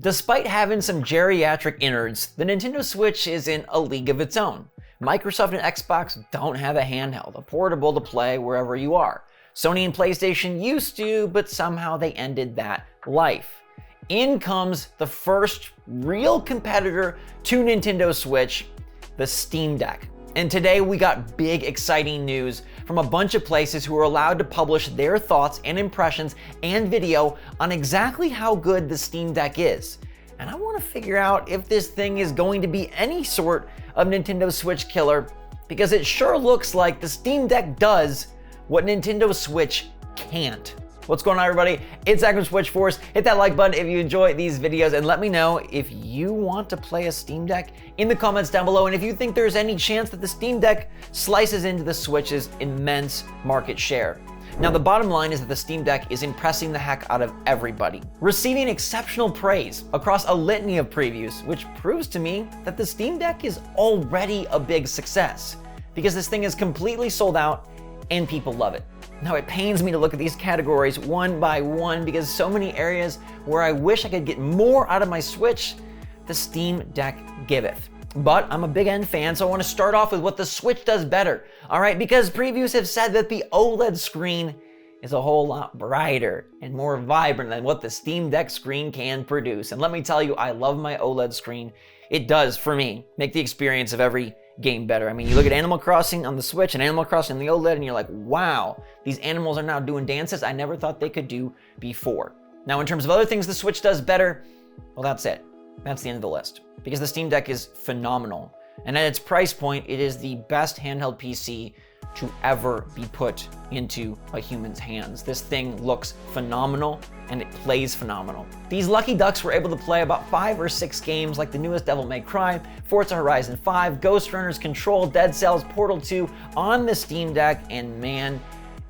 Despite having some geriatric innards, the Nintendo Switch is in a league of its own. Microsoft and Xbox don't have a handheld, a portable to play wherever you are. Sony and PlayStation used to, but somehow they ended that life. In comes the first real competitor to Nintendo Switch, the Steam Deck. And today we got big, exciting news from a bunch of places who are allowed to publish their thoughts and impressions and video on exactly how good the Steam Deck is. And I want to figure out if this thing is going to be any sort of Nintendo Switch killer, because it sure looks like the Steam Deck does what Nintendo Switch can't. What's going on, everybody? It's Zach from SwitchForce. Hit that like button if you enjoy these videos, and let me know if you want to play a Steam Deck in the comments down below, and if you think there's any chance that the Steam Deck slices into the Switch's immense market share. Now, the bottom line is that the Steam Deck is impressing the heck out of everybody, receiving exceptional praise across a litany of previews, which proves to me that the Steam Deck is already a big success, because this thing is completely sold out and people love it. Now, it pains me to look at these categories one by one because so many areas where I wish I could get more out of my Switch, the Steam Deck giveth. But I'm a big N fan, so I want to start off with what the Switch does better, all right? Because previews have said that the OLED screen is a whole lot brighter and more vibrant than what the Steam Deck screen can produce. And let me tell you, I love my OLED screen. It does, for me, make the experience of every game better. I mean, you look at Animal Crossing on the Switch and Animal Crossing on the OLED and you're like, wow, these animals are now doing dances I never thought they could do before. Now, in terms of other things the Switch does better, well, that's it. That's the end of the list. Because the Steam Deck is phenomenal. And at its price point, it is the best handheld PC to ever be put into a human's hands. This thing looks phenomenal and it plays phenomenal. These lucky ducks were able to play about 5 or 6 games like the newest Devil May Cry, Forza Horizon 5, Ghost Runners, Control, Dead Cells, Portal 2 on the Steam Deck, and man,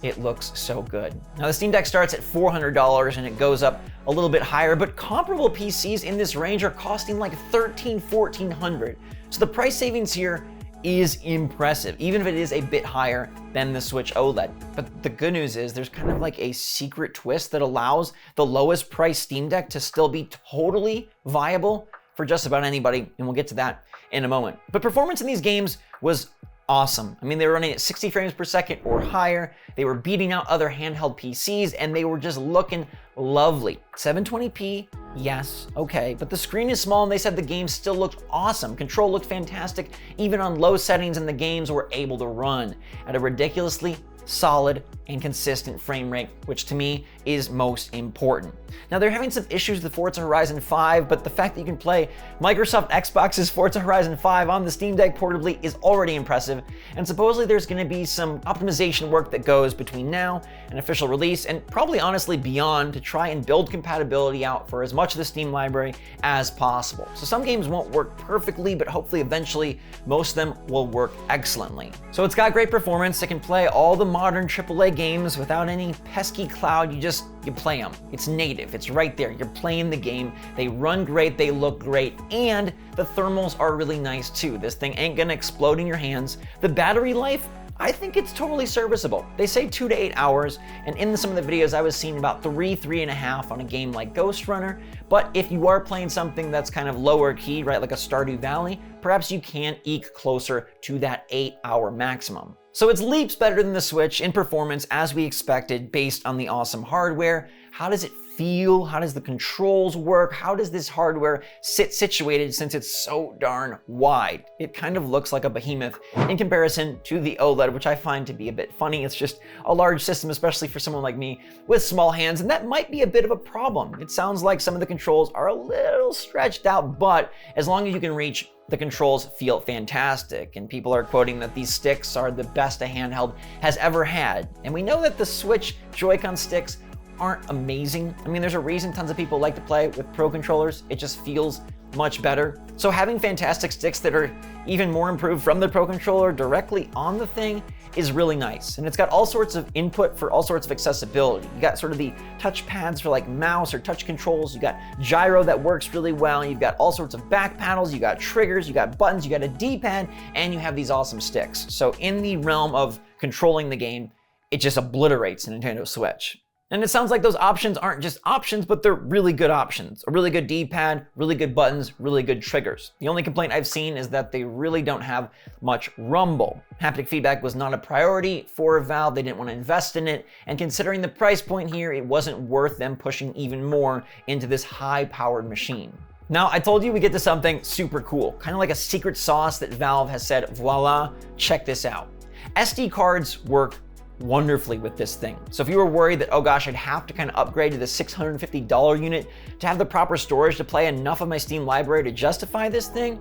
it looks so good. Now, the Steam Deck starts at $400 and it goes up a little bit higher, but comparable PCs in this range are costing like $1,300, $1,400. So the price savings here is impressive, even if it is a bit higher than the Switch OLED. But the good news is there's kind of like a secret twist that allows the lowest price Steam Deck to still be totally viable for just about anybody, and we'll get to that in a moment. But performance in these games was awesome. I mean, they were running at 60 frames per second or higher. They were beating out other handheld PCs, and they were just looking lovely. 720p, yes, okay, but the screen is small, and they said the game still looked awesome. Control looked fantastic, even on low settings, and the games were able to run at a ridiculously solid and consistent frame rate, which to me is most important. Now, they're having some issues with Forza Horizon 5, but the fact that you can play Microsoft Xbox's Forza Horizon 5 on the Steam Deck portably is already impressive, and supposedly there's going to be some optimization work that goes between now and official release, and probably honestly beyond, to try and build compatibility out for as much of the Steam library as possible. So some games won't work perfectly, but hopefully eventually most of them will work excellently. So it's got great performance. It can play all the modern AAA games without any pesky cloud. You play them. It's native. It's right there. You're playing the game. They run great. They look great. And the thermals are really nice too. This thing ain't gonna explode in your hands. The battery life, I think it's totally serviceable. They say 2 to 8 hours, and in some of the videos I was seeing about 3.5 on a game like Ghost Runner. But if you are playing something that's kind of lower key, right, like a Stardew Valley, perhaps you can eke closer to that 8-hour maximum. So it's leaps better than the Switch in performance, as we expected, based on the awesome hardware. How does it feel? How does the controls work? How does this hardware sit situated since it's so darn wide? It kind of looks like a behemoth in comparison to the OLED, which I find to be a bit funny. It's just a large system, especially for someone like me with small hands, and that might be a bit of a problem. It sounds like some of the controls are a little stretched out, but as long as you can reach, the controls feel fantastic, and people are quoting that these sticks are the best a handheld has ever had. And we know that the Switch Joy-Con sticks aren't amazing. I mean, there's a reason tons of people like to play with Pro controllers. It just feels much better. So having fantastic sticks that are even more improved from the Pro controller directly on the thing is really nice. And it's got all sorts of input for all sorts of accessibility. You got sort of the touch pads for like mouse or touch controls. You got gyro that works really well. You've got all sorts of back panels. You got triggers, you got buttons, you got a D-pad, and you have these awesome sticks. So in the realm of controlling the game, it just obliterates the Nintendo Switch. And it sounds like those options aren't just options, but they're really good options. A really good D-pad, really good buttons, really good triggers. The only complaint I've seen is that they really don't have much rumble. Haptic feedback was not a priority for Valve. They didn't want to invest in it. And considering the price point here, it wasn't worth them pushing even more into this high-powered machine. Now, I told you we get to something super cool, kind of like a secret sauce that Valve has said, voila, check this out. SD cards work wonderfully with this thing. So if you were worried that, oh gosh, I'd have to kind of upgrade to the $650 unit to have the proper storage to play enough of my Steam library to justify this thing,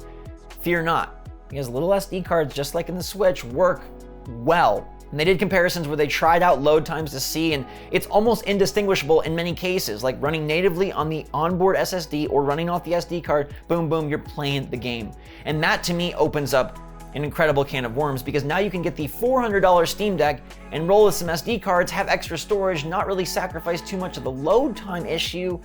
fear not, because little SD cards, just like in the Switch, work well. And they did comparisons where they tried out load times to see, and it's almost indistinguishable in many cases, like running natively on the onboard SSD or running off the SD card, boom, boom, you're playing the game. And that to me opens up an incredible can of worms, because now you can get the $400 Steam Deck and roll with some SD cards, have extra storage, not really sacrifice too much of the load time issue,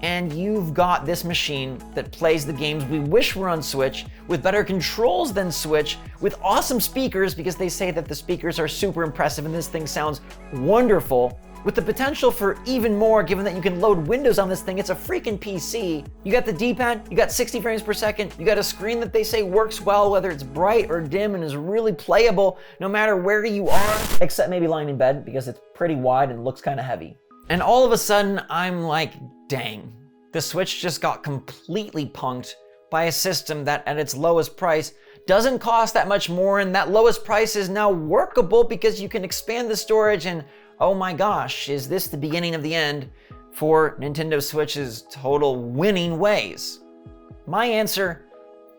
and you've got this machine that plays the games we wish were on Switch, with better controls than Switch, with awesome speakers, because they say that the speakers are super impressive and this thing sounds wonderful, with the potential for even more given that you can load Windows on this thing. It's a freaking PC. You got the D-pad, you got 60 frames per second, you got a screen that they say works well, whether it's bright or dim, and is really playable no matter where you are, except maybe lying in bed because it's pretty wide and looks kind of heavy. And all of a sudden, I'm like, dang, the Switch just got completely punked by a system that at its lowest price doesn't cost that much more, and that lowest price is now workable because you can expand the storage. And oh my gosh, is this the beginning of the end for Nintendo Switch's total winning ways? My answer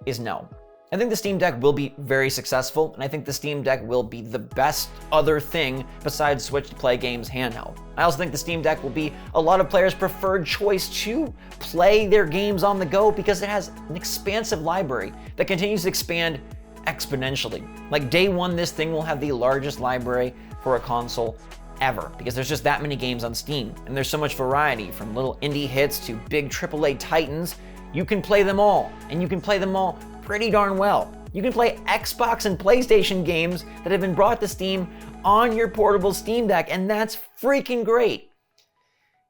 is no. I think the Steam Deck will be very successful, and I think the Steam Deck will be the best other thing besides Switch to play games handheld. I also think the Steam Deck will be a lot of players' preferred choice to play their games on the go because it has an expansive library that continues to expand exponentially. Like day one, this thing will have the largest library for a console ever, because there's just that many games on Steam, and there's so much variety, from little indie hits to big AAA titans. You can play them all, and you can play them all pretty darn well. You can play Xbox and PlayStation games that have been brought to Steam on your portable Steam Deck, and that's freaking great.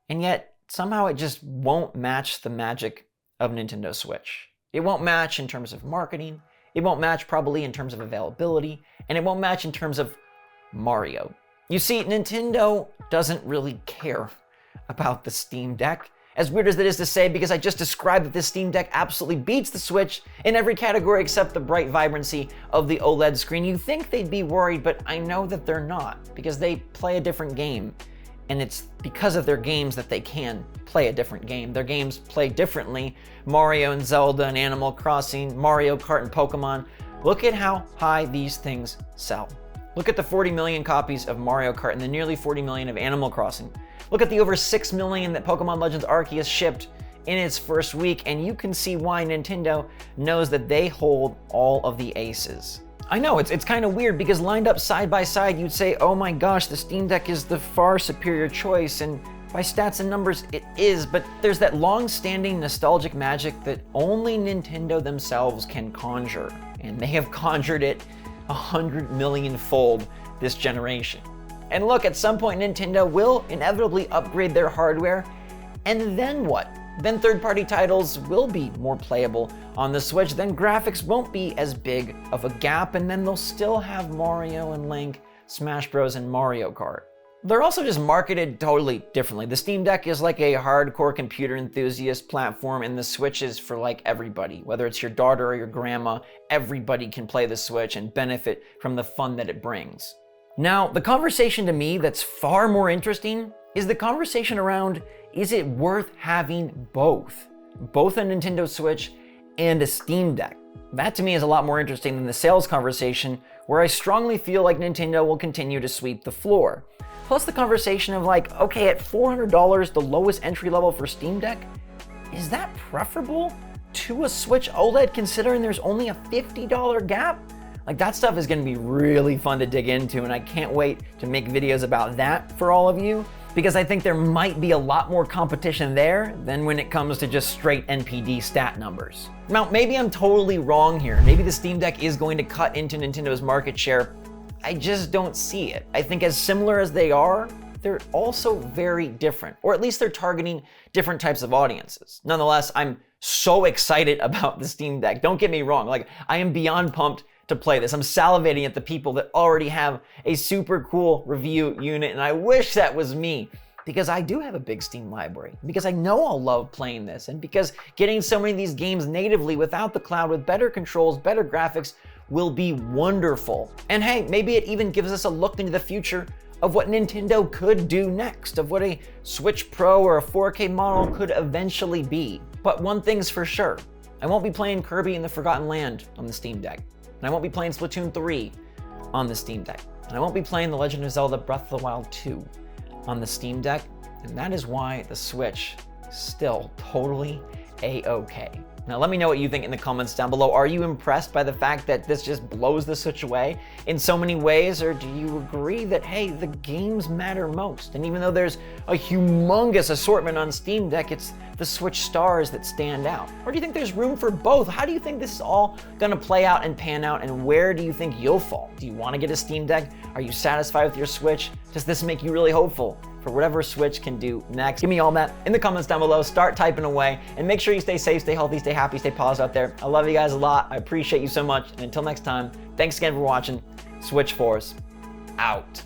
And yet, somehow it just won't match the magic of Nintendo Switch. It won't match in terms of marketing, it won't match probably in terms of availability, and it won't match in terms of Mario. You see, Nintendo doesn't really care about the Steam Deck. As weird as that is to say, because I just described that this Steam Deck absolutely beats the Switch in every category except the bright vibrancy of the OLED screen. You'd think they'd be worried, but I know that they're not, because they play a different game. And it's because of their games that they can play a different game. Their games play differently. Mario and Zelda and Animal Crossing, Mario Kart and Pokemon. Look at how high these things sell. Look at the 40 million copies of Mario Kart and the nearly 40 million of Animal Crossing. Look at the over 6 million that Pokemon Legends Arceus shipped in its first week, and you can see why Nintendo knows that they hold all of the aces. I know, it's kind of weird, because lined up side by side, you'd say, oh my gosh, the Steam Deck is the far superior choice, and by stats and numbers, it is, but there's that long-standing nostalgic magic that only Nintendo themselves can conjure, and they have conjured it 100 million-fold this generation. And look, at some point Nintendo will inevitably upgrade their hardware, and then what? Then third-party titles will be more playable on the Switch, then graphics won't be as big of a gap, and then they'll still have Mario and Link, Smash Bros, and Mario Kart. They're also just marketed totally differently. The Steam Deck is like a hardcore computer enthusiast platform, and the Switch is for like everybody. Whether it's your daughter or your grandma, everybody can play the Switch and benefit from the fun that it brings. Now, the conversation to me that's far more interesting is the conversation around, is it worth having both? Both a Nintendo Switch and a Steam Deck. That to me is a lot more interesting than the sales conversation, where I strongly feel like Nintendo will continue to sweep the floor. Plus the conversation of like, okay, at $400, the lowest entry level for Steam Deck, is that preferable to a Switch OLED considering there's only a $50 gap? Like, that stuff is gonna be really fun to dig into, and I can't wait to make videos about that for all of you, because I think there might be a lot more competition there than when it comes to just straight NPD stat numbers. Now, maybe I'm totally wrong here. Maybe the Steam Deck is going to cut into Nintendo's market share. I just don't see it. I think as similar as they are, they're also very different, or at least they're targeting different types of audiences. Nonetheless, I'm so excited about the Steam Deck. Don't get me wrong, like I am beyond pumped to play this. I'm salivating at the people that already have a super cool review unit, and I wish that was me, because I do have a big Steam library, because I know I'll love playing this, and because getting so many of these games natively without the cloud with better controls, better graphics will be wonderful. And hey, maybe it even gives us a look into the future of what Nintendo could do next, of what a Switch Pro or a 4K model could eventually be. But one thing's for sure, I won't be playing Kirby in the Forgotten Land on the Steam Deck, and I won't be playing Splatoon 3 on the Steam Deck, and I won't be playing The Legend of Zelda Breath of the Wild 2 on the Steam Deck, and that is why the Switch is still totally A-okay. Now let me know what you think in the comments down below. Are you impressed by the fact that this just blows the Switch away in so many ways, or do you agree that, hey, the games matter most? And even though there's a humongous assortment on Steam Deck, it's the Switch stars that stand out? Or do you think there's room for both? How do you think this is all gonna play out and pan out, and where do you think you'll fall? Do you wanna get a Steam Deck? Are you satisfied with your Switch? Does this make you really hopeful for whatever Switch can do next? Give me all that in the comments down below. Start typing away, and make sure you stay safe, stay healthy, stay happy, stay positive out there. I love you guys a lot. I appreciate you so much. And until next time, thanks again for watching. SwitchForce out.